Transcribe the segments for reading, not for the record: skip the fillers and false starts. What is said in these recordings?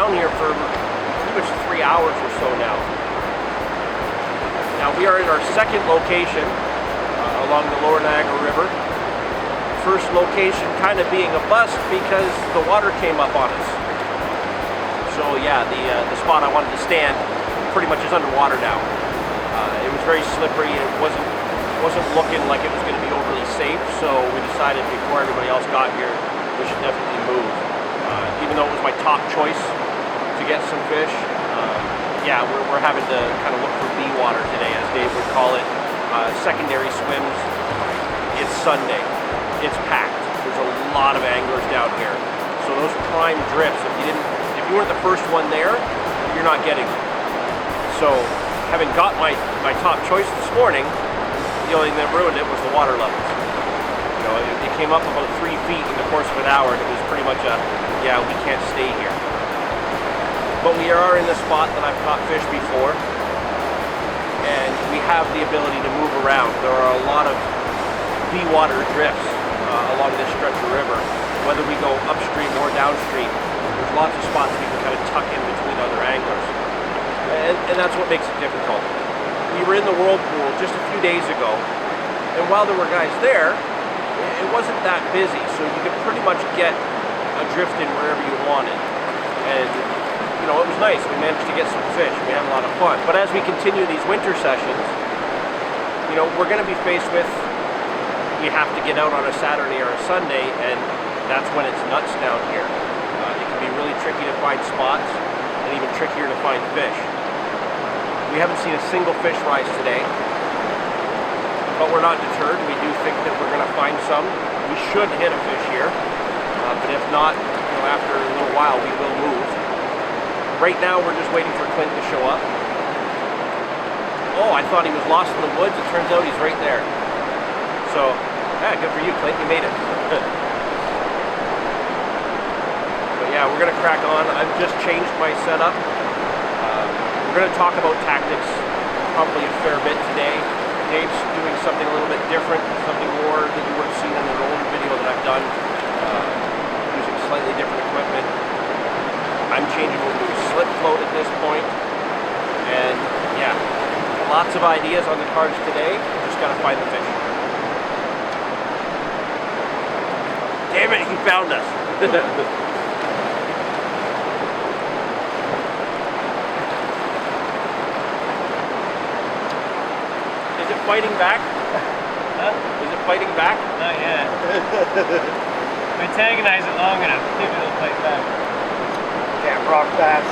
down here for pretty much 3 hours or so now. Now we are in our second location along the lower Niagara River. First location kind of being a bust because the water came up on us. So yeah, the spot I wanted to stand pretty much is underwater now. It was very slippery. It wasn't looking like it was going to be overly safe, so we decided before everybody else got here, we should definitely move. Even though it was my top choice to get some fish, yeah, we're having to kind of look for B water today, as Dave would call it. Secondary swims. It's Sunday. It's packed. There's a lot of anglers down here. So those prime drifts, if you weren't the first one there, you're not getting them. So having got my top choice this morning, the only thing that ruined it was the water levels. You know, it came up about 3 feet in the course of an hour, and it was pretty much yeah, we can't stay here. But we are in the spot that I've caught fish before, and we have the ability to move around. There are a lot of B water drifts along this stretch of river. Whether we go upstream or downstream, there's lots of spots we can kind of tuck in between other anglers. And that's what makes it difficult. We were in the whirlpool just a few days ago, and while there were guys there, it wasn't that busy, so you could pretty much get a drift in wherever you wanted. And you know, it was nice. We managed to get some fish. We had a lot of fun. But as we continue these winter sessions, you know, we're going to be faced with, we have to get out on a Saturday or a Sunday, and that's when it's nuts down here. It can be really tricky to find spots, and even trickier to find fish. We haven't seen a single fish rise today, but we're not deterred. We do think that we're going to find some. We should hit a fish here, but if not, you know, after a little while, we will move. Right now, we're just waiting for Clint to show up. Oh, I thought he was lost in the woods. It turns out he's right there. So, yeah, good for you, Clint. You made it. But yeah, we're going to crack on. I've just changed my setup. We're going to talk about tactics probably a fair bit today. Dave's doing something a little bit different, something more that you would have seen in an older video that I've done, using slightly different equipment. I'm changing over to slip float at this point, and yeah, lots of ideas on the cards today. Just gotta find the fish. Damn it, he found us. Is it fighting back? Huh? Is it fighting back? Not yet. If I antagonize it long enough, maybe it'll fight back. Can't rock fast.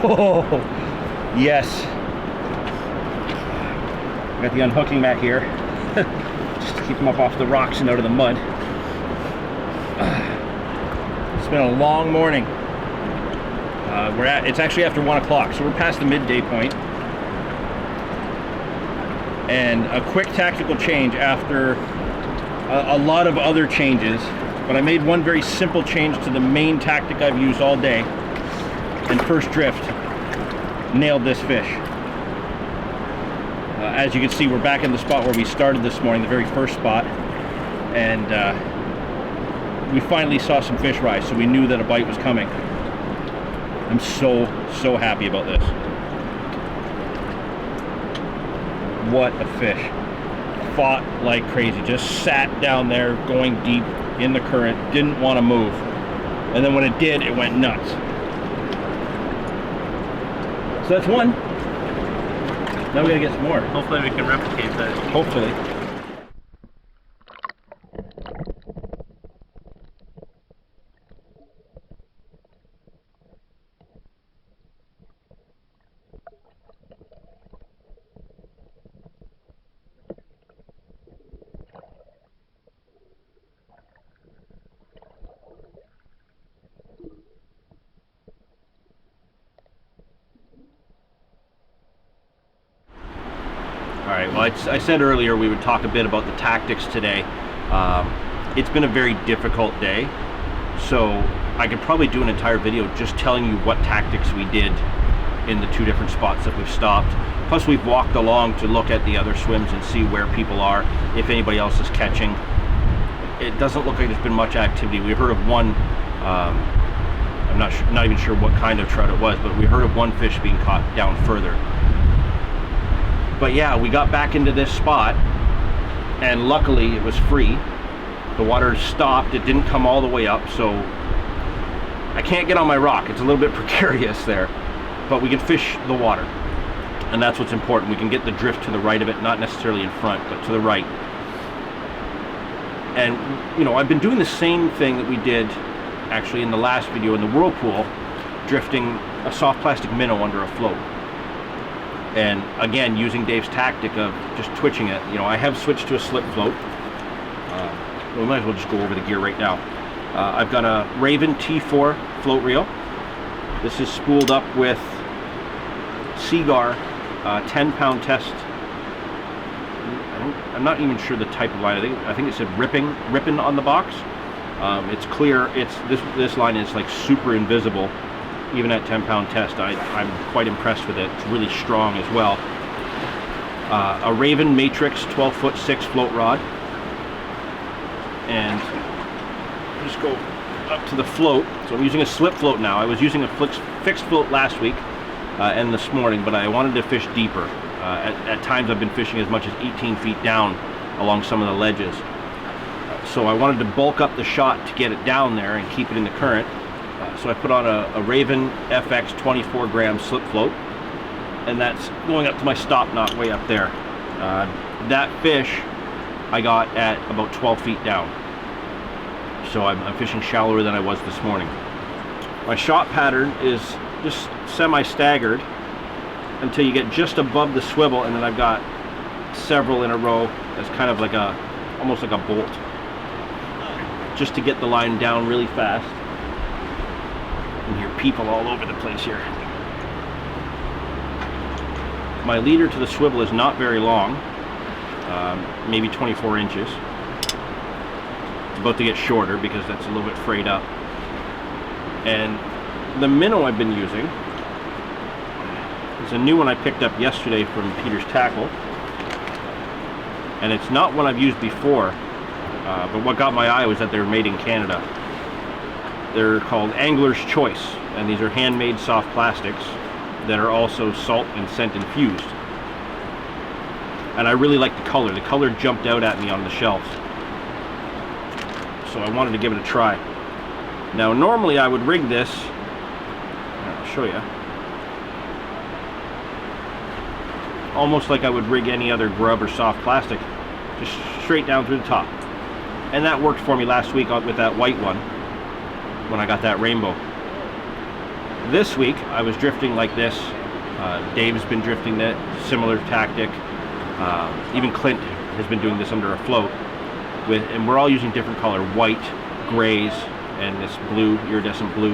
Oh, yes. Got the unhooking mat here. Just to keep them up off the rocks and out of the mud. It's been a long morning. It's actually after 1 o'clock, so we're past the midday point. And a quick tactical change after a lot of other changes, but I made one very simple change to the main tactic I've used all day. And first drift nailed this fish. As you can see, we're back in the spot where we started this morning, the very first spot, and we finally saw some fish rise, so we knew that a bite was coming. I'm so happy about this. What a fish. Fought like crazy, just sat down there going deep in the current, didn't want to move, and then when it did, it went nuts. So that's one. Now we gotta get some more. Hopefully we can replicate that. Hopefully. Alright, well I said earlier we would talk a bit about the tactics today. It's been a very difficult day, so I could probably do an entire video just telling you what tactics we did in the 2 different spots that we've stopped. Plus we've walked along to look at the other swims and see where people are, if anybody else is catching. It doesn't look like there's been much activity. We heard of one, I'm not even sure what kind of trout it was, but we heard of one fish being caught down further. But yeah, we got back into this spot, and luckily it was free. The water stopped, it didn't come all the way up, so I can't get on my rock. It's a little bit precarious there, but we can fish the water, and that's what's important. We can get the drift to the right of it, not necessarily in front, but to the right. And you know, I've been doing the same thing that we did actually in the last video in the whirlpool, drifting a soft plastic minnow under a float. And again, using Dave's tactic of just twitching it. You know, I have switched to a slip float. We might as well just go over the gear right now. I've got a Raven T4 float reel. This is spooled up with Seagar 10-pound test. I'm not even sure the type of line. I think it said ripping on the box. It's clear. This line is like super invisible. Even at 10-pound test, I'm quite impressed with it. It's really strong as well. A Raven Matrix 12-foot 6 float rod. And just go up to the float. So I'm using a slip float now. I was using a fixed float last week and this morning, but I wanted to fish deeper. At times I've been fishing as much as 18 feet down along some of the ledges. So I wanted to bulk up the shot to get it down there and keep it in the current. So I put on a Raven FX 24-gram slip float, and that's going up to my stop knot way up there. That fish I got at about 12 feet down. So I'm fishing shallower than I was this morning. My shot pattern is just semi-staggered until you get just above the swivel, and then I've got several in a row as kind of like almost like a bolt, just to get the line down really fast. And hear people all over the place here. My leader to the swivel is not very long, maybe 24 inches. It's about to get shorter because that's a little bit frayed up. And the minnow I've been using is a new one I picked up yesterday from Peter's Tackle, and it's not one I've used before, but what got my eye was that they're made in Canada. They're called Angler's Choice, and these are handmade soft plastics that are also salt and scent infused. And I really like the color. The color jumped out at me on the shelf, so I wanted to give it a try. Now normally I would rig this, I'll show you, almost like I would rig any other grub or soft plastic, just straight down through the top. And that worked for me last week with that white one when I got that rainbow. This week I was drifting like this. Dave's been drifting that similar tactic. Even Clint has been doing this under a float. And we're all using different color, white, grays, and this blue, iridescent blue.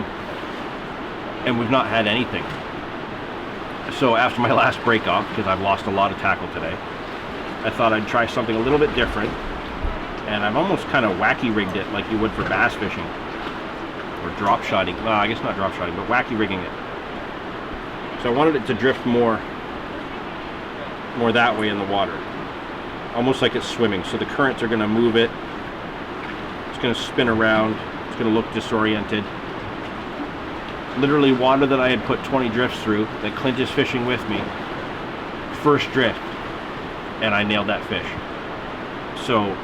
And we've not had anything. So after my last break off, because I've lost a lot of tackle today, I thought I'd try something a little bit different. And I've almost kind of wacky rigged it like you would for bass fishing. Or drop shotting. Well, I guess not drop shotting, but wacky rigging it. So I wanted it to drift more that way in the water. Almost like it's swimming. So the currents are going to move it. It's going to spin around. It's going to look disoriented. Literally water that I had put 20 drifts through, that Clint is fishing with me. First drift. And I nailed that fish. So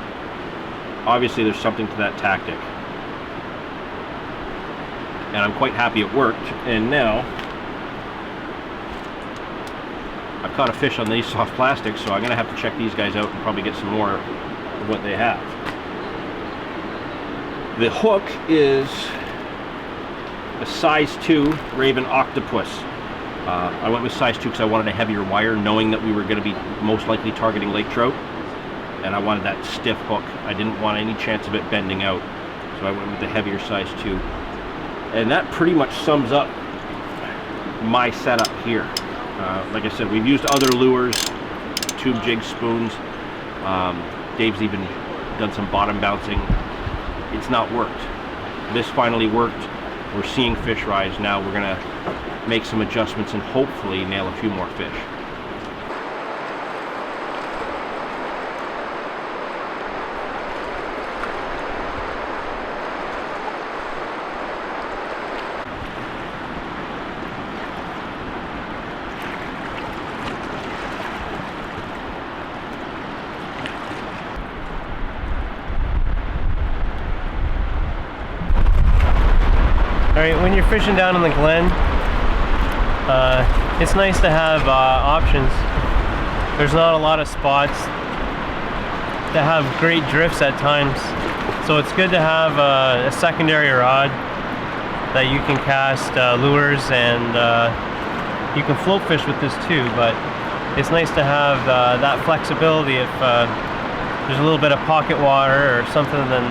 obviously there's something to that tactic. And I'm quite happy it worked. And now I've caught a fish on these soft plastics, so I'm gonna have to check these guys out and probably get some more of what they have. The hook is a size 2 Raven Octopus. I went with size 2 because I wanted a heavier wire, knowing that we were going to be most likely targeting lake trout, and I wanted that stiff hook. I didn't want any chance of it bending out, so I went with the heavier size 2. And that pretty much sums up my setup here. Like I said, we've used other lures, tube jigs, spoons. Dave's even done some bottom bouncing. It's not worked. This finally worked. We're seeing fish rise now. We're gonna make some adjustments and hopefully nail a few more fish. Alright, when you're fishing down in the Glen, it's nice to have options. There's not a lot of spots that have great drifts at times, so it's good to have a secondary rod that you can cast lures, and you can float fish with this too, but it's nice to have that flexibility. If there's a little bit of pocket water or something, then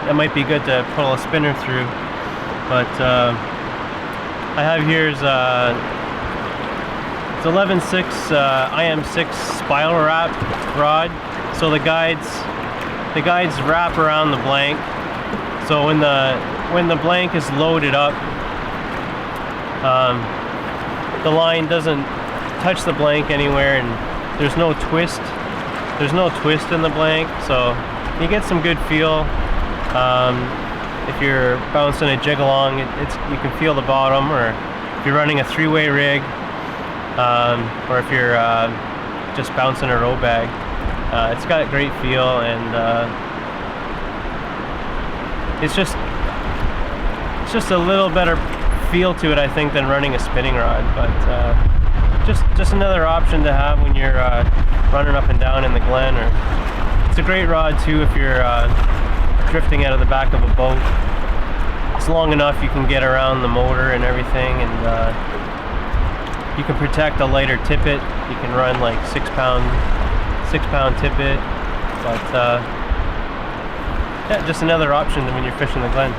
it might be good to pull a spinner through. But I have here is it's 11.6 IM6 spiral wrap rod. So the guides wrap around the blank. So when the blank is loaded up, the line doesn't touch the blank anywhere, and there's no twist. There's no twist in the blank, so you get some good feel. If you're bouncing a jig along, you can feel the bottom, or if you're running a 3-way rig, or if you're just bouncing a row bag. It's got a great feel, and it's just a little better feel to it, I think, than running a spinning rod. But just another option to have when you're running up and down in the Glen. Or it's a great rod too if you're drifting out of the back of a boat. It's long enough you can get around the motor and everything, and you can protect a lighter tippet. You can run like 6-pound tippet, but yeah, just another option when you're fishing the Glen.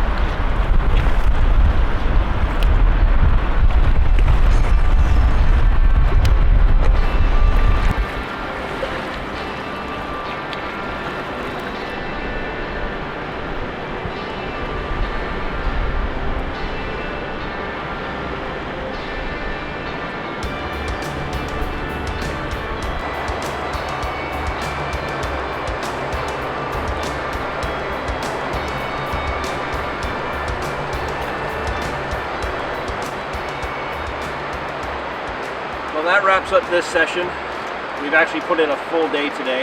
Well, that wraps up this session. We've actually put in a full day today,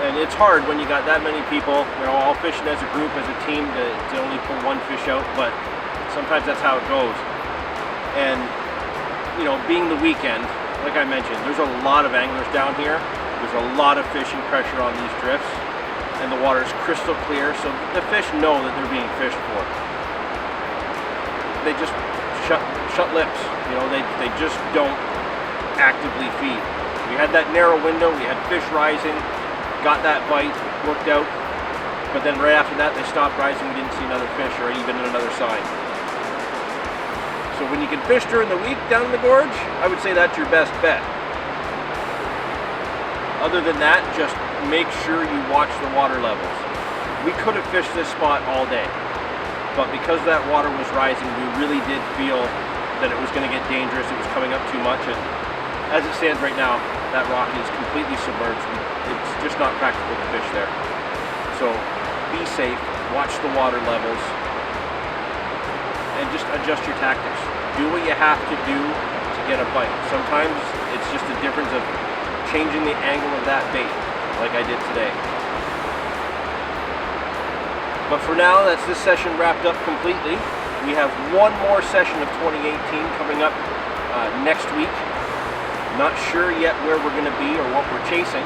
and it's hard when you got that many people, you know, all fishing as a group, as a team, to only pull one fish out, but sometimes that's how it goes. And you know, being the weekend, like I mentioned, there's a lot of anglers down here. There's a lot of fishing pressure on these drifts, and the water is crystal clear, so the fish know that they're being fished for. They just shut lips. You know, they just don't actively feed. We had that narrow window, we had fish rising, got that bite, worked out, but then right after that they stopped rising, we didn't see another fish or even another sign. So when you can fish during the week down the gorge, I would say that's your best bet. Other than that, just make sure you watch the water levels. We could have fished this spot all day, but because that water was rising, we really did feel that it was going to get dangerous, it was coming up too much, and as it stands right now, that rock is completely submerged. It's just not practical to fish there. So be safe, watch the water levels, and just adjust your tactics. Do what you have to do to get a bite. Sometimes it's just a difference of changing the angle of that bait, like I did today. But for now, that's this session wrapped up completely. We have one more session of 2018 coming up next week. Not sure yet where we're going to be or what we're chasing.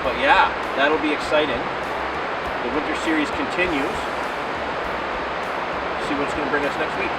But yeah, that'll be exciting. The winter series continues. See what's going to bring us next week.